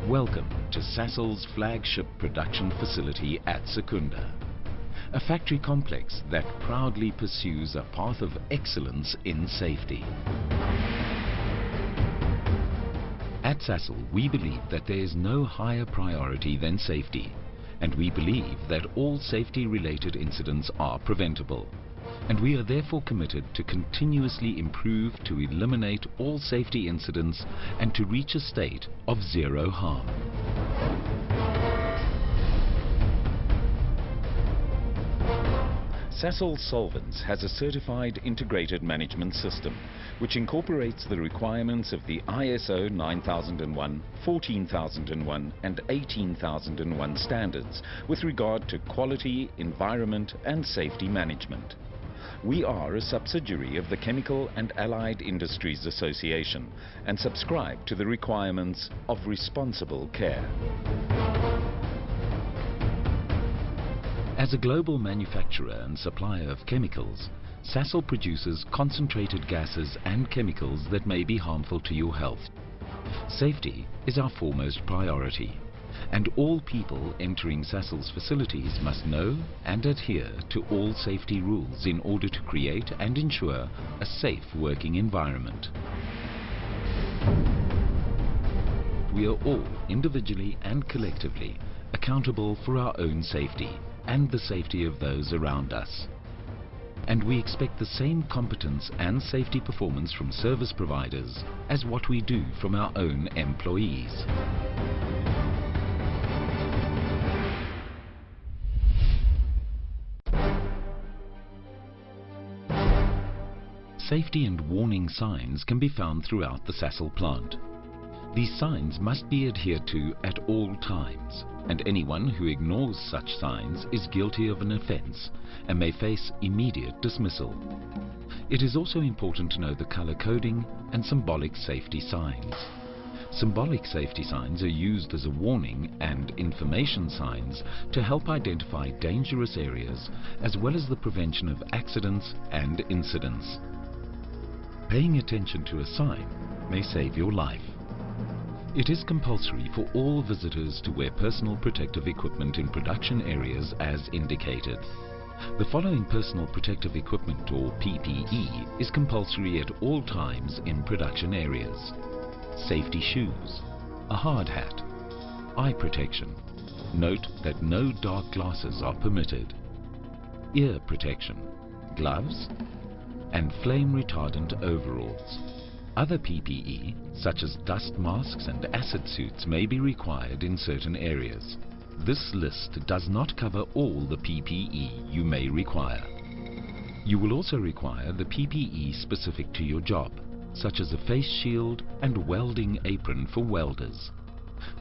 Welcome to Sasol's flagship production facility at Secunda, a factory complex that proudly pursues a path of excellence in safety. At Sasol, we believe that there is no higher priority than safety, and we believe that all safety-related incidents are preventable. And we are therefore committed to continuously improve to eliminate all safety incidents and to reach a state of zero harm. Sasol Solvents has a certified integrated management system which incorporates the requirements of the ISO 9001, 14001 and 18001 standards with regard to quality, environment and safety management. We are a subsidiary of the Chemical and Allied Industries Association and subscribe to the requirements of responsible care. As a global manufacturer and supplier of chemicals, Sasol produces concentrated gases and chemicals that may be harmful to your health. Safety is our foremost priority, and all people entering Sasol's facilities must know and adhere to all safety rules in order to create and ensure a safe working environment. We are all, individually and collectively, accountable for our own safety and the safety of those around us. And we expect the same competence and safety performance from service providers as what we do from our own employees. Safety and warning signs can be found throughout the Sasol plant. These signs must be adhered to at all times, and anyone who ignores such signs is guilty of an offence and may face immediate dismissal. It is also important to know the colour coding and symbolic safety signs. Symbolic safety signs are used as a warning and information signs to help identify dangerous areas as well as the prevention of accidents and incidents. Paying attention to a sign may save your life. It is compulsory for all visitors to wear personal protective equipment in production areas as indicated. The following personal protective equipment or PPE is compulsory at all times in production areas. Safety shoes, a hard hat, eye protection. Note that no dark glasses are permitted. Ear protection, gloves, and flame retardant overalls. Other PPE, such as dust masks and acid suits, may be required in certain areas. This list does not cover all the PPE you may require. You will also require the PPE specific to your job, such as a face shield and welding apron for welders.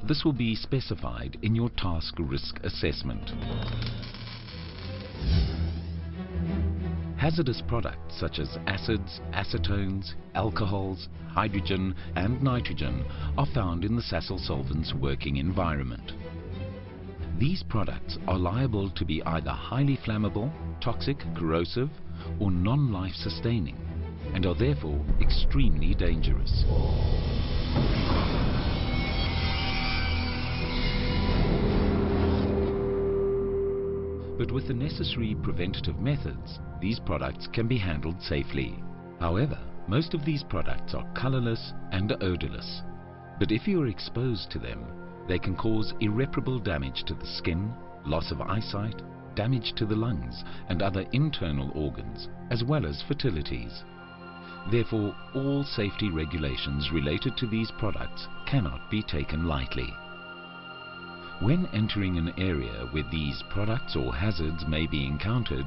This will be specified in your task risk assessment. Hazardous products such as acids, acetones, alcohols, hydrogen and nitrogen are found in the Sasol Solvents working environment. These products are liable to be either highly flammable, toxic, corrosive or non-life sustaining and are therefore extremely dangerous. But with the necessary preventative methods, these products can be handled safely. However, most of these products are colorless and odorless. But if you are exposed to them, they can cause irreparable damage to the skin, loss of eyesight, damage to the lungs and other internal organs, as well as fertilities. Therefore, all safety regulations related to these products cannot be taken lightly. When entering an area where these products or hazards may be encountered,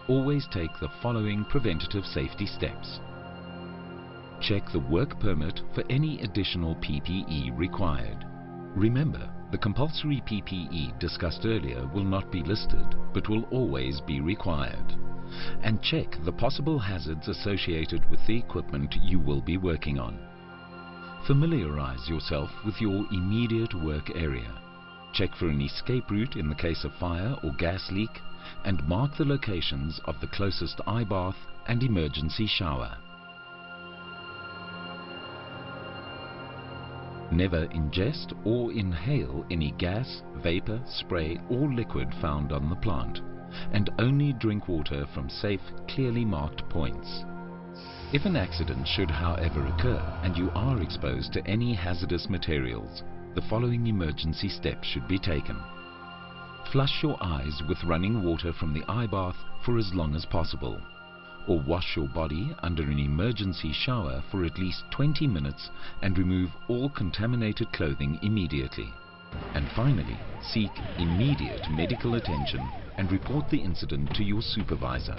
always take the following preventative safety steps. Check the work permit for any additional PPE required. Remember, the compulsory PPE discussed earlier will not be listed, but will always be required. And check the possible hazards associated with the equipment you will be working on. Familiarize yourself with your immediate work area. Check for an escape route in the case of fire or gas leak, and mark the locations of the closest eye bath and emergency shower. Never ingest or inhale any gas, vapor, spray or liquid found on the plant, and only drink water from safe, clearly marked points. If an accident should however occur and you are exposed to any hazardous materials, the following emergency steps should be taken. Flush your eyes with running water from the eye bath for as long as possible, or wash your body under an emergency shower for at least 20 minutes and remove all contaminated clothing immediately. And finally, seek immediate medical attention and report the incident to your supervisor.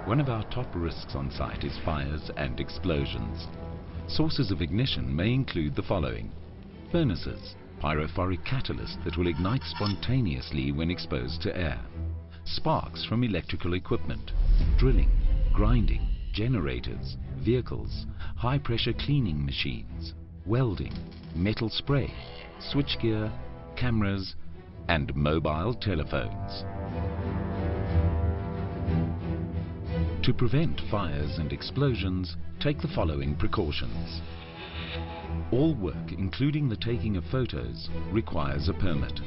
One of our top risks on site is fires and explosions. Sources of ignition may include the following: furnaces, pyrophoric catalyst that will ignite spontaneously when exposed to air; sparks from electrical equipment; drilling, grinding, generators, vehicles, high-pressure cleaning machines; welding, metal spray, switchgear, cameras, and mobile telephones. To prevent fires and explosions, take the following precautions. All work, including the taking of photos, requires a permit.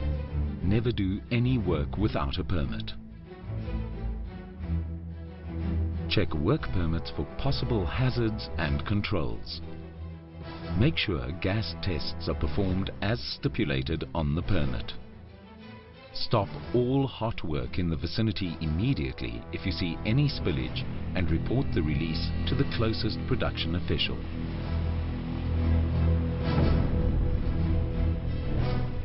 Never do any work without a permit. Check work permits for possible hazards and controls. Make sure gas tests are performed as stipulated on the permit. Stop all hot work in the vicinity immediately if you see any spillage and report the release to the closest production official.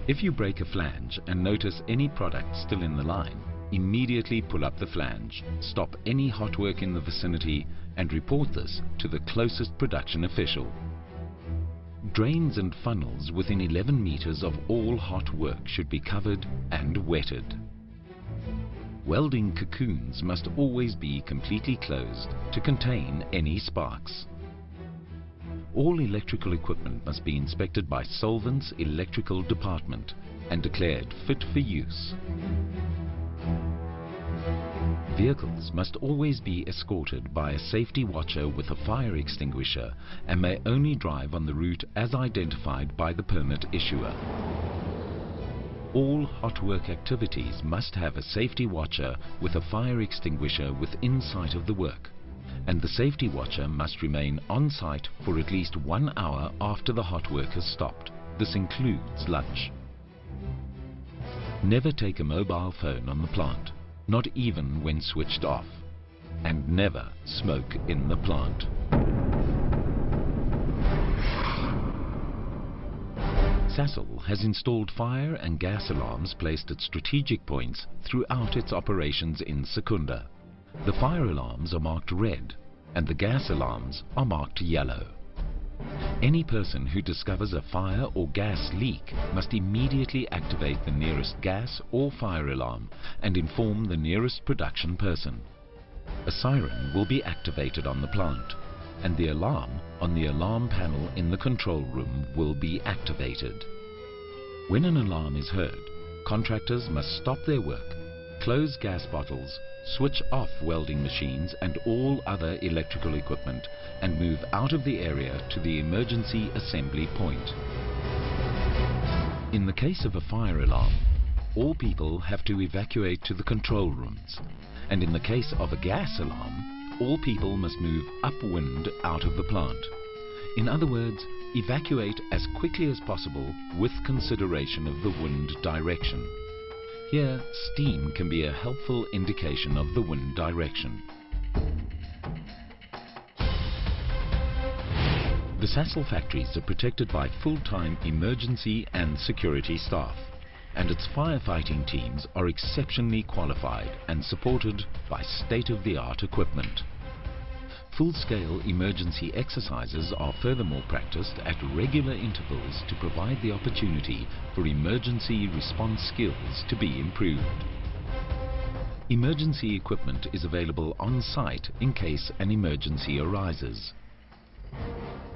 If you break a flange and notice any product still in the line, immediately pull up the flange, stop any hot work in the vicinity and report this to the closest production official. Drains and funnels within 11 meters of all hot work should be covered and wetted. Welding cocoons must always be completely closed to contain any sparks. All electrical equipment must be inspected by Solvents Electrical Department and declared fit for use. Vehicles must always be escorted by a safety watcher with a fire extinguisher and may only drive on the route as identified by the permit issuer. All hot work activities must have a safety watcher with a fire extinguisher within sight of the work, and the safety watcher must remain on site for at least 1 hour after the hot work has stopped. This includes lunch. Never take a mobile phone on the plant, not even when switched off, and never smoke in the plant. Sasol has installed fire and gas alarms placed at strategic points throughout its operations in Secunda. The fire alarms are marked red and the gas alarms are marked yellow. Any person who discovers a fire or gas leak must immediately activate the nearest gas or fire alarm and inform the nearest production person. A siren will be activated on the plant, and the alarm on the alarm panel in the control room will be activated. When an alarm is heard, contractors must stop their work, close gas bottles, switch off welding machines and all other electrical equipment, and move out of the area to the emergency assembly point. In the case of a fire alarm, all people have to evacuate to the control rooms, and in the case of a gas alarm, all people must move upwind out of the plant. In other words, evacuate as quickly as possible with consideration of the wind direction. Here, steam can be a helpful indication of the wind direction. The Sasol factories are protected by full-time emergency and security staff, and its firefighting teams are exceptionally qualified and supported by state-of-the-art equipment. Full-scale emergency exercises are furthermore practiced at regular intervals to provide the opportunity for emergency response skills to be improved. Emergency equipment is available on site in case an emergency arises.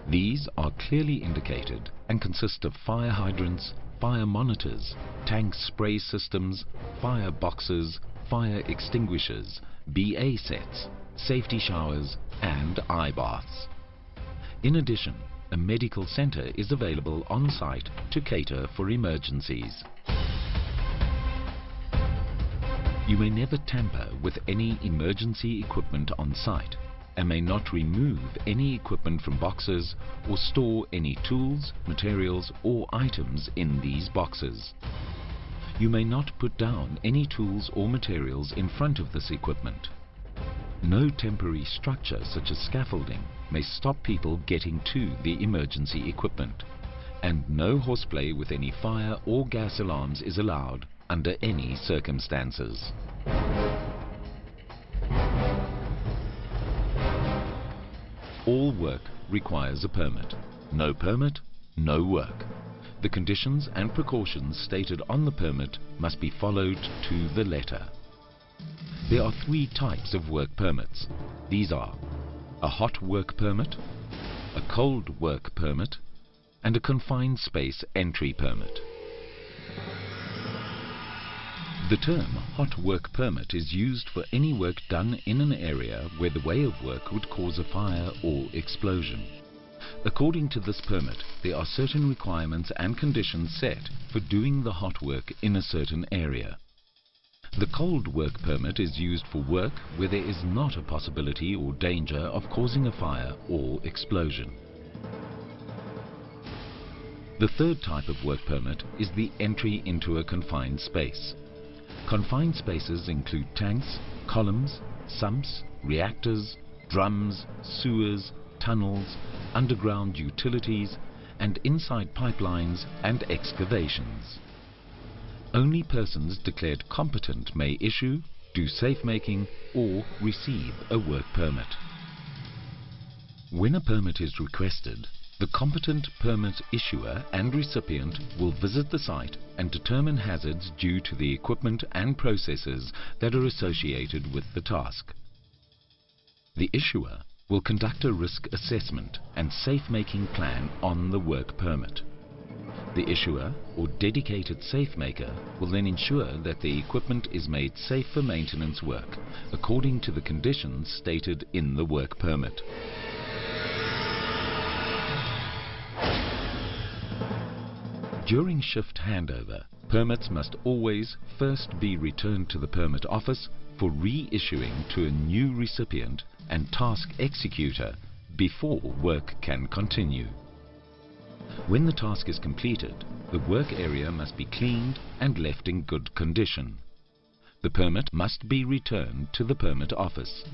These are clearly indicated and consist of fire hydrants, fire monitors, tank spray systems, fire boxes, fire extinguishers, BA sets, safety showers and eye baths. In addition, a medical center is available on site to cater for emergencies. You may never tamper with any emergency equipment on site and may not remove any equipment from boxes or store any tools, materials or items in these boxes. You may not put down any tools or materials in front of this equipment. No temporary structure such as scaffolding may stop people getting to the emergency equipment, and no horseplay with any fire or gas alarms is allowed under any circumstances. All work requires a permit. No permit, no work. The conditions and precautions stated on the permit must be followed to the letter. There are 3 types of work permits. These are a hot work permit, a cold work permit, and a confined space entry permit. The term hot work permit is used for any work done in an area where the way of work would cause a fire or explosion. According to this permit, there are certain requirements and conditions set for doing the hot work in a certain area. The cold work permit is used for work where there is not a possibility or danger of causing a fire or explosion. The third type of work permit is the entry into a confined space. Confined spaces include tanks, columns, sumps, reactors, drums, sewers, tunnels, underground utilities, and inside pipelines and excavations. Only persons declared competent may issue, do safe-making, or receive a work permit. When a permit is requested, the competent permit issuer and recipient will visit the site and determine hazards due to the equipment and processes that are associated with the task. The issuer will conduct a risk assessment and safe-making plan on the work permit. The issuer or dedicated safe maker will then ensure that the equipment is made safe for maintenance work according to the conditions stated in the work permit. During shift handover, permits must always first be returned to the permit office for reissuing to a new recipient and task executor before work can continue. When the task is completed, the work area must be cleaned and left in good condition. The permit must be returned to the permit office.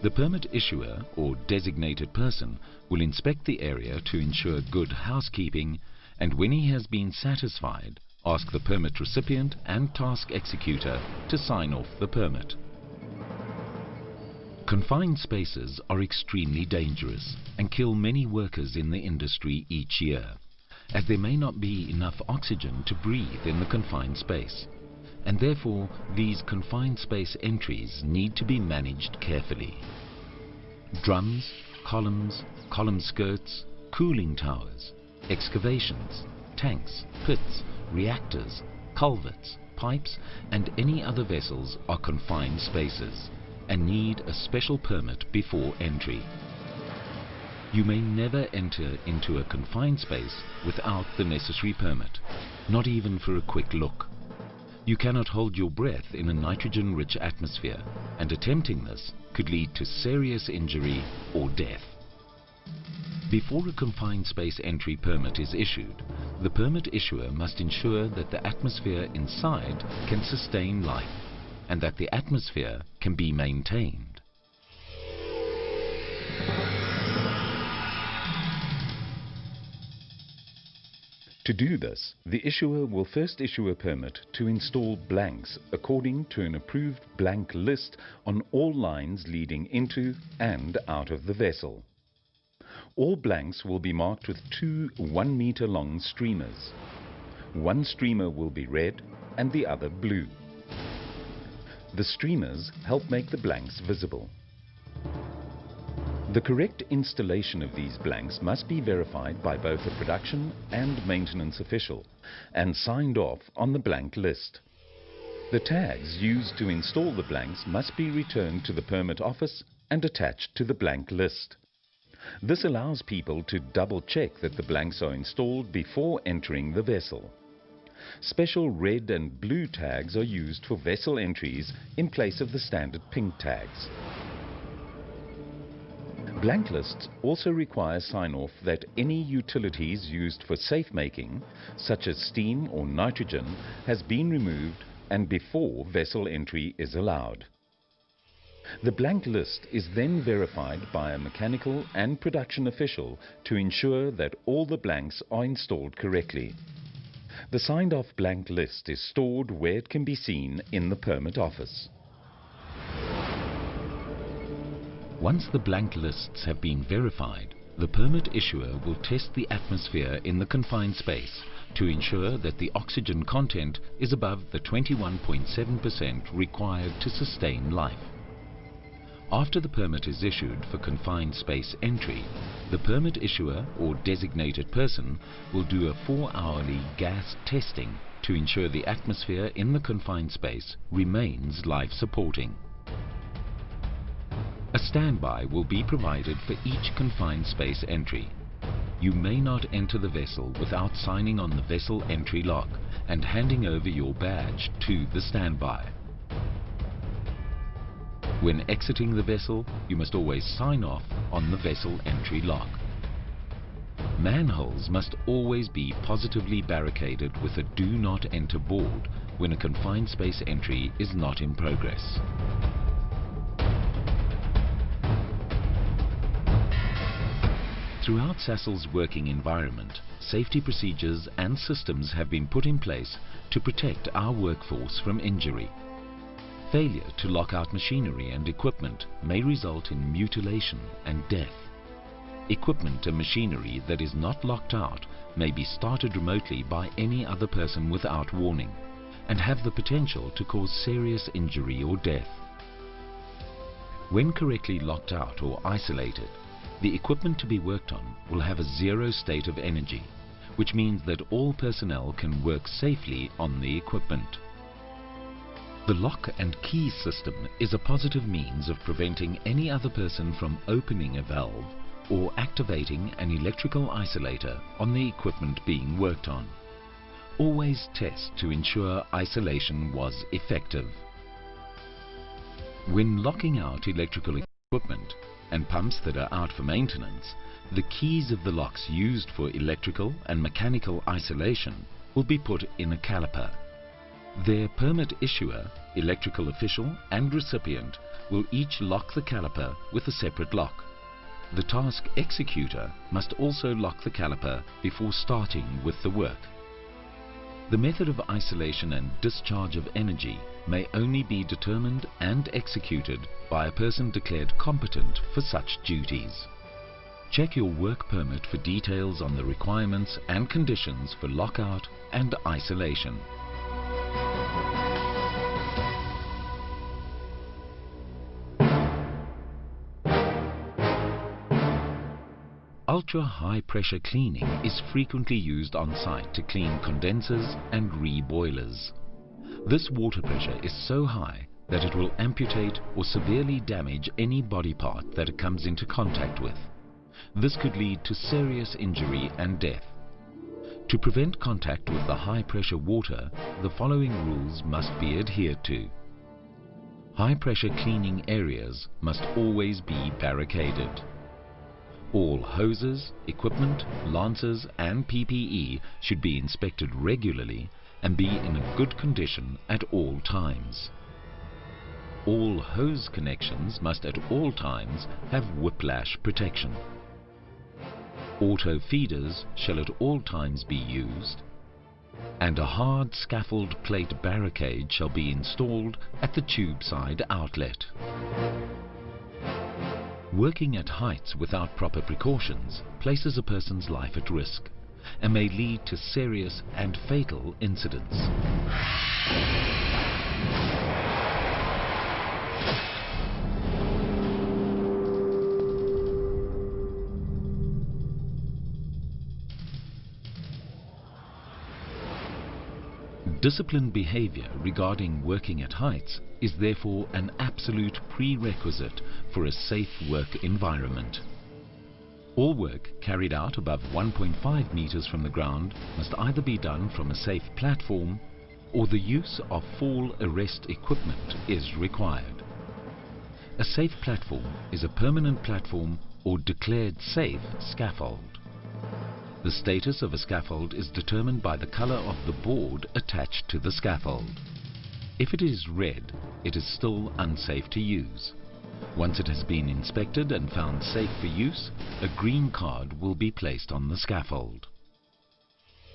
The permit issuer or designated person will inspect the area to ensure good housekeeping, and when he has been satisfied, ask the permit recipient and task executor to sign off the permit. Confined spaces are extremely dangerous and kill many workers in the industry each year, as there may not be enough oxygen to breathe in the confined space, and therefore these confined space entries need to be managed carefully. Drums, columns, column skirts, cooling towers, excavations, tanks, pits, reactors, culverts, pipes and any other vessels are confined spaces and need a special permit before entry. You may never enter into a confined space without the necessary permit, not even for a quick look. You cannot hold your breath in a nitrogen-rich atmosphere, and attempting this could lead to serious injury or death. Before a confined space entry permit is issued, the permit issuer must ensure that the atmosphere inside can sustain life and that the atmosphere can be maintained. To do this, the issuer will first issue a permit to install blanks according to an approved blank list on all lines leading into and out of the vessel. All blanks will be marked with 2 1-meter long streamers. One streamer will be red and the other blue. The streamers help make the blanks visible. The correct installation of these blanks must be verified by both a production and maintenance official and signed off on the blank list. The tags used to install the blanks must be returned to the permit office and attached to the blank list. This allows people to double check that the blanks are installed before entering the vessel. Special red and blue tags are used for vessel entries in place of the standard pink tags. Blank lists also require sign-off that any utilities used for safe making, such as steam or nitrogen, has been removed and before vessel entry is allowed. The blank list is then verified by a mechanical and production official to ensure that all the blanks are installed correctly. The signed-off blank list is stored where it can be seen in the permit office. Once the blank lists have been verified, the permit issuer will test the atmosphere in the confined space to ensure that the oxygen content is above the 21.7% required to sustain life. After the permit is issued for confined space entry, the permit issuer or designated person will do a 4-hourly gas testing to ensure the atmosphere in the confined space remains life-supporting. A standby will be provided for each confined space entry. You may not enter the vessel without signing on the vessel entry lock and handing over your badge to the standby. When exiting the vessel, you must always sign off on the vessel entry lock. Manholes must always be positively barricaded with a do not enter board when a confined space entry is not in progress. Throughout Sasol's working environment, safety procedures and systems have been put in place to protect our workforce from injury. Failure to lock out machinery and equipment may result in mutilation and death. Equipment and machinery that is not locked out may be started remotely by any other person without warning and have the potential to cause serious injury or death. When correctly locked out or isolated, the equipment to be worked on will have a zero state of energy, which means that all personnel can work safely on the equipment. The lock and key system is a positive means of preventing any other person from opening a valve or activating an electrical isolator on the equipment being worked on. Always test to ensure isolation was effective. When locking out electrical equipment and pumps that are out for maintenance, the keys of the locks used for electrical and mechanical isolation will be put in a caliper. Their permit issuer, electrical official and recipient will each lock the caliper with a separate lock. The task executor must also lock the caliper before starting with the work. The method of isolation and discharge of energy may only be determined and executed by a person declared competent for such duties. Check your work permit for details on the requirements and conditions for lockout and isolation. Ultra-high pressure cleaning is frequently used on site to clean condensers and re-boilers. This water pressure is so high that it will amputate or severely damage any body part that it comes into contact with. This could lead to serious injury and death. To prevent contact with the high pressure water, the following rules must be adhered to. High pressure cleaning areas must always be barricaded. All hoses, equipment, lances and PPE should be inspected regularly and be in a good condition at all times. All hose connections must at all times have whiplash protection. Auto feeders shall at all times be used, and a hard scaffold plate barricade shall be installed at the tube side outlet. Working at heights without proper precautions places a person's life at risk and may lead to serious and fatal incidents. Disciplined behavior regarding working at heights is therefore an absolute prerequisite for a safe work environment. All work carried out above 1.5 meters from the ground must either be done from a safe platform or the use of fall arrest equipment is required. A safe platform is a permanent platform or declared safe scaffold. The status of a scaffold is determined by the color of the board attached to the scaffold. If it is red, it is still unsafe to use. Once it has been inspected and found safe for use, a green card will be placed on the scaffold.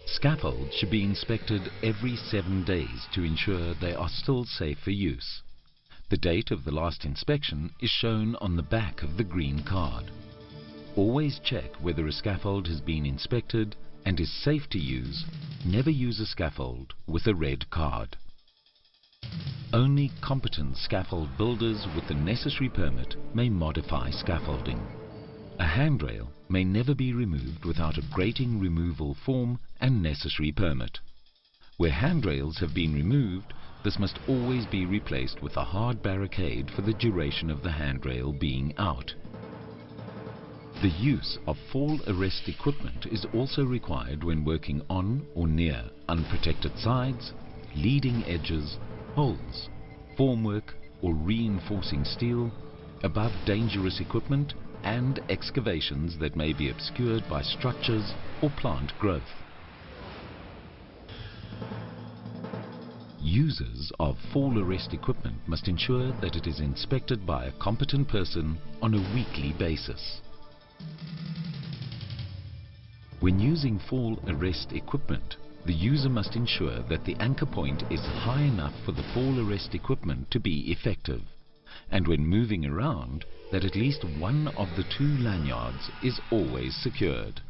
Scaffolds should be inspected every 7 days to ensure they are still safe for use. The date of the last inspection is shown on the back of the green card. Always check whether a scaffold has been inspected and is safe to use. Never use a scaffold with a red card. Only competent scaffold builders with the necessary permit may modify scaffolding. A handrail may never be removed without a grating removal form and necessary permit. Where handrails have been removed, this must always be replaced with a hard barricade for the duration of the handrail being out. The use of fall arrest equipment is also required when working on or near unprotected sides, leading edges, holes, formwork or reinforcing steel, above dangerous equipment and excavations that may be obscured by structures or plant growth. Users of fall arrest equipment must ensure that it is inspected by a competent person on a weekly basis. When using fall arrest equipment, the user must ensure that the anchor point is high enough for the fall arrest equipment to be effective, and when moving around, that at least one of the 2 lanyards is always secured.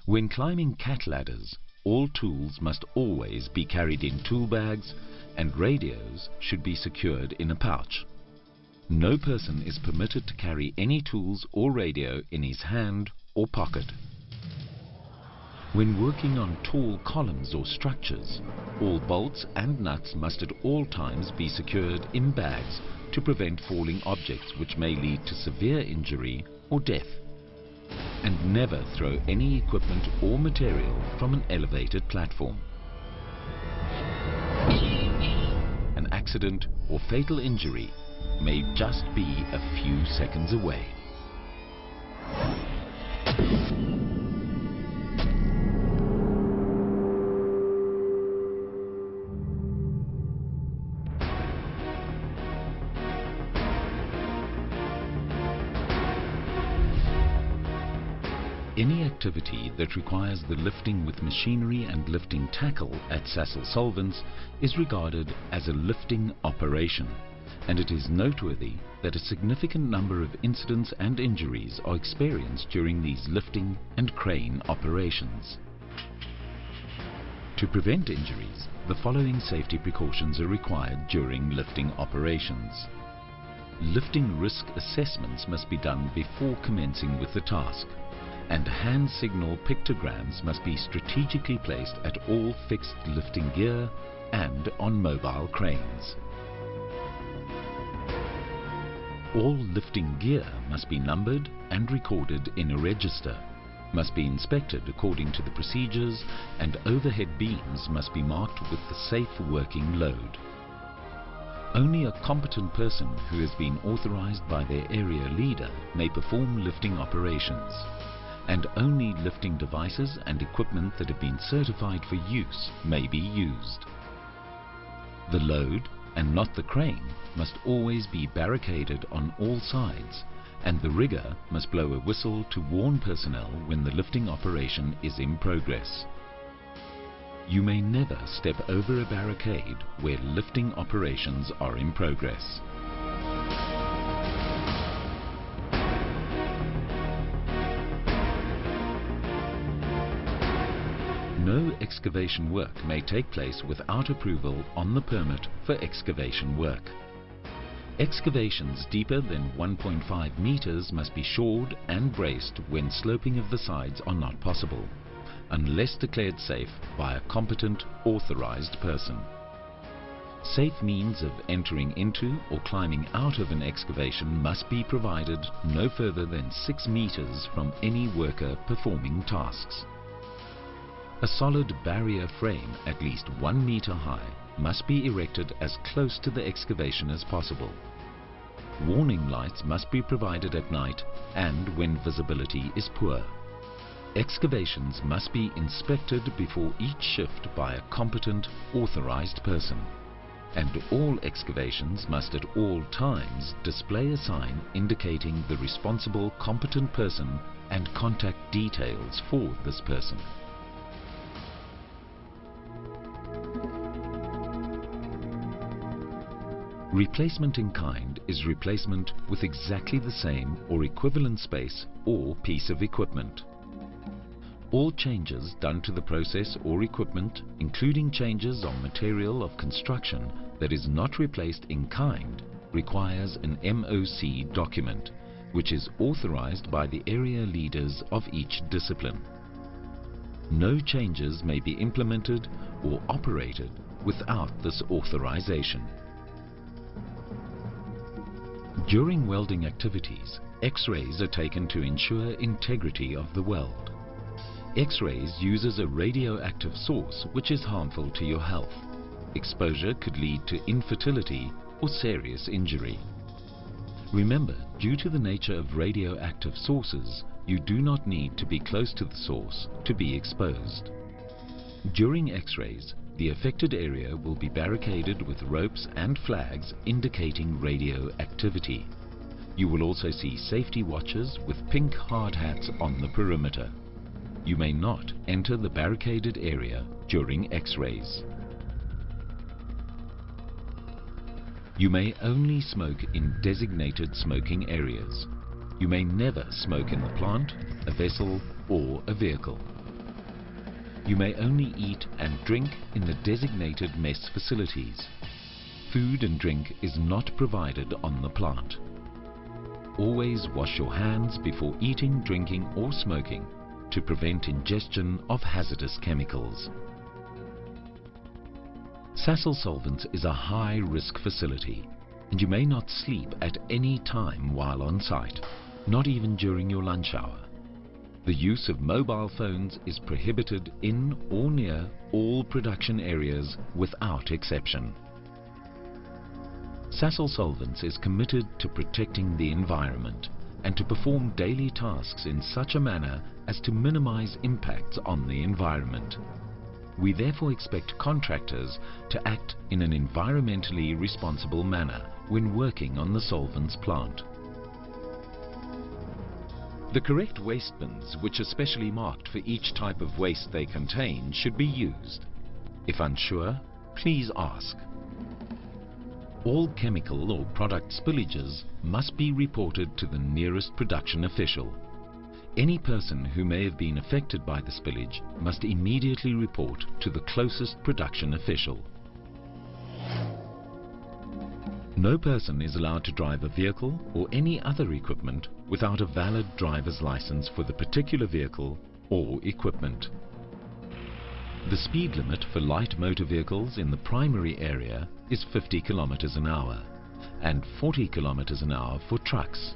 When climbing cat ladders, all tools must always be carried in tool bags, and radios should be secured in a pouch. No person is permitted to carry any tools or radio in his hand or pocket. When working on tall columns or structures, all bolts and nuts must at all times be secured in bags to prevent falling objects which may lead to severe injury or death. And never throw any equipment or material from an elevated platform. An accident or fatal injury may just be a few seconds away. Any activity that requires the lifting with machinery and lifting tackle at Sasol Solvents is regarded as a lifting operation, and it is noteworthy that a significant number of incidents and injuries are experienced during these lifting and crane operations. To prevent injuries, the following safety precautions are required during lifting operations. Lifting risk assessments must be done before commencing with the task, and hand signal pictograms must be strategically placed at all fixed lifting gear and on mobile cranes. All lifting gear must be numbered and recorded in a register, must be inspected according to the procedures, and overhead beams must be marked with the safe working load. Only a competent person who has been authorized by their area leader may perform lifting operations, and only lifting devices and equipment that have been certified for use may be used. The load, and not the crane, must always be barricaded on all sides, and the rigger must blow a whistle to warn personnel when the lifting operation is in progress. You may never step over a barricade where lifting operations are in progress. No excavation work may take place without approval on the permit for excavation work. Excavations deeper than 1.5 meters must be shored and braced when sloping of the sides are not possible. unless declared safe by a competent, authorized person. Safe means of entering into or climbing out of an excavation must be provided no further than 6 meters from any worker performing tasks. A solid barrier frame at least 1 meter high must be erected as close to the excavation as possible. Warning lights must be provided at night and when visibility is poor. Excavations must be inspected before each shift by a competent, authorized person. And all excavations must at all times display a sign indicating the responsible competent person and contact details for this person. Replacement in kind is replacement with exactly the same or equivalent space or piece of equipment. All changes done to the process or equipment, including changes on material of construction that is not replaced in kind, requires an MOC document, which is authorized by the area leaders of each discipline. No changes may be implemented or operated without this authorization. During welding activities, X-rays are taken to ensure integrity of the weld. X-rays uses a radioactive source which is harmful to your health. Exposure could lead to infertility or serious injury. Remember, due to the nature of radioactive sources, you do not need to be close to the source to be exposed. During X-rays, the affected area will be barricaded with ropes and flags indicating radioactivity. You will also see safety watches with pink hard hats on the perimeter. You may not enter the barricaded area during X-rays. You may only smoke in designated smoking areas. You may never smoke in the plant, a vessel, or a vehicle. You may only eat and drink in the designated mess facilities. Food and drink is not provided on the plant. Always wash your hands before eating, drinking, or smoking to prevent ingestion of hazardous chemicals. Sasol Solvents is a high-risk facility, and you may not sleep at any time while on site, not even during your lunch hour. The use of mobile phones is prohibited in or near all production areas without exception. Sasol Solvents is committed to protecting the environment and to perform daily tasks in such a manner as to minimize impacts on the environment. We therefore expect contractors to act in an environmentally responsible manner when working on the solvents plant. The correct waste bins, which are specially marked for each type of waste they contain, should be used. If unsure, please ask. All chemical or product spillages must be reported to the nearest production official. Any person who may have been affected by the spillage must immediately report to the closest production official. No person is allowed to drive a vehicle or any other equipment without a valid driver's license for the particular vehicle or equipment. The speed limit for light motor vehicles in the primary area is 50 km an hour and 40 km an hour for trucks.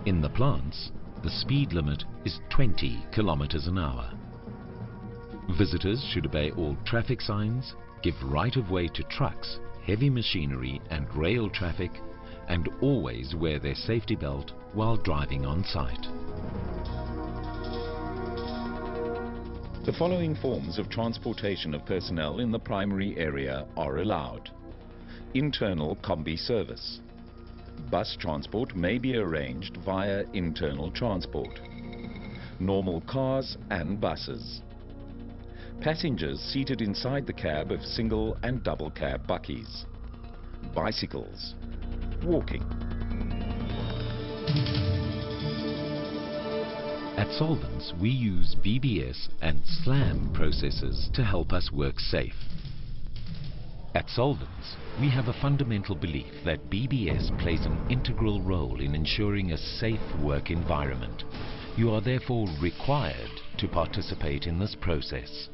In the plants, the speed limit is 20 km an hour. Visitors should obey all traffic signs, give right-of-way to trucks, heavy machinery and rail traffic, and always wear their safety belt while driving on site. The following forms of transportation of personnel in the primary area are allowed. Internal combi service. Bus transport may be arranged via internal transport. Normal cars and buses. Passengers seated inside the cab of single and double cab buckies. Bicycles. Walking. At Solvents, we use VBS and SLAM processes to help us work safe. At Solvents, we have a fundamental belief that BBS plays an integral role in ensuring a safe work environment. You are therefore required to participate in this process.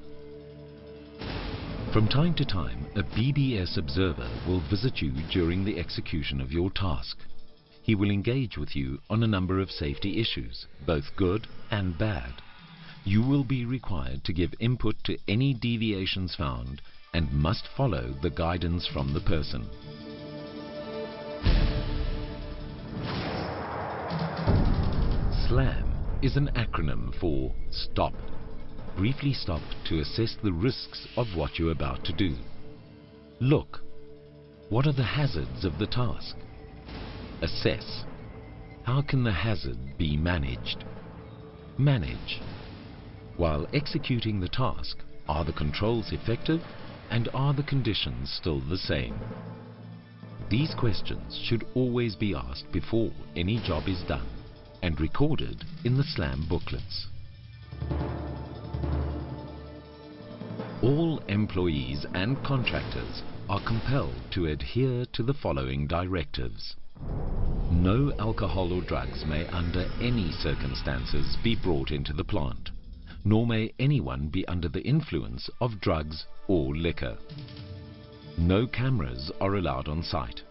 From time to time, a BBS observer will visit you during the execution of your task. He will engage with you on a number of safety issues, both good and bad. You will be required to give input to any deviations found and must follow the guidance from the person. SLAM is an acronym for STOP. Briefly stop to assess the risks of what you're about to do. Look. What are the hazards of the task? Assess. How can the hazard be managed? Manage. While executing the task, are the controls effective and are the conditions still the same? These questions should always be asked before any job is done and recorded in the SLAM booklets. All employees and contractors are compelled to adhere to the following directives. No alcohol or drugs may under any circumstances be brought into the plant, nor may anyone be under the influence of drugs or liquor. No cameras are allowed on site,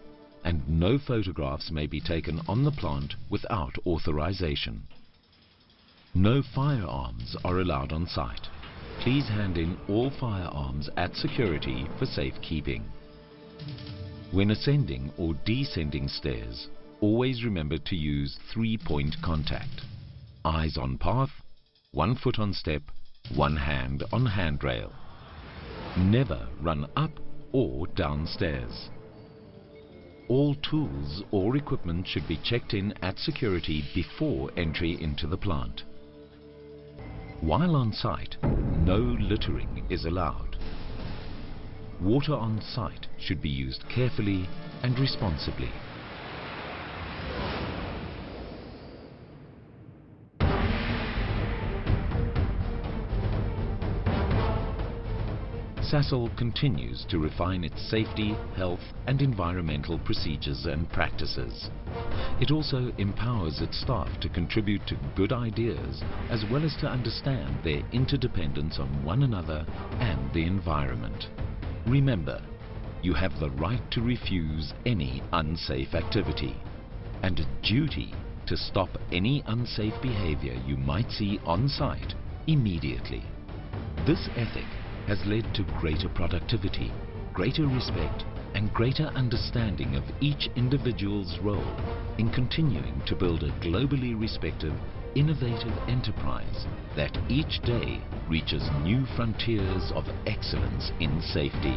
and no photographs may be taken on the plant without authorization. No firearms are allowed on site. Please hand in all firearms at security for safekeeping. When ascending or descending stairs, always remember to use 3-point contact. Eyes on path, 1 foot on step, 1 hand on handrail. Never run up or down stairs. All tools or equipment should be checked in at security before entry into the plant. While on site, no littering is allowed. Water on site should be used carefully and responsibly. Sasol continues to refine its safety, health and environmental procedures and practices. It also empowers its staff to contribute to good ideas as well as to understand their interdependence on one another and the environment. Remember, you have the right to refuse any unsafe activity and a duty to stop any unsafe behavior you might see on site immediately. This ethic has led to greater productivity, greater respect and greater understanding of each individual's role in continuing to build a globally respected, innovative enterprise that each day reaches new frontiers of excellence in safety.